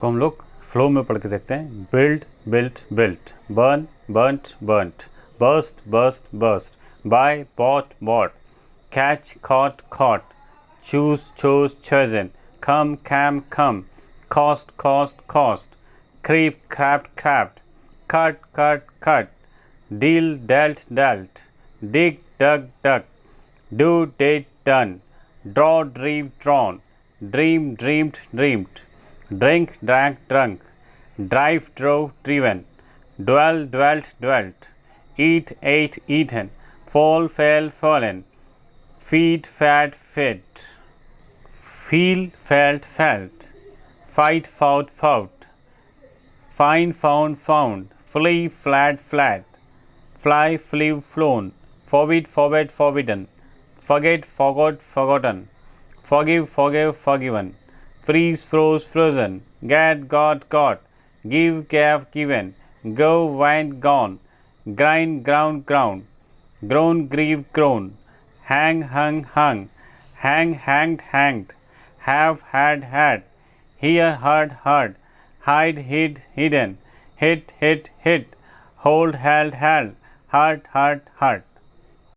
को हम लोग फ्लो में पढ़ के देखते हैं। Build built built, burn burnt burnt, burst burst burst, buy bought bought, catch caught caught, choose chose chosen, come cam come, cost cost cost, creep crabbed crabbed, cut cut cut, deal dealt dealt, dig dug dug, do did done, draw dream drawn, dream dreamed dreamed, drink drank drunk, drive drove driven, dwell dwelt dwelt, eat ate eaten, fall fell fallen, feed fed fed, feel felt felt, fight fought fought, find found found, flee fled fled, fly flew flown, forbid forbade forbidden, forget forgot forgotten, forgive forgave forgiven, freeze froze frozen, get got got, give gave given, go went gone, grind ground ground, groan grieve grown, hang hung hung, hang hanged hanged, have had had, hear heard heard, hide hid hidden, hit hit hit, hold held held, hurt hurt hurt.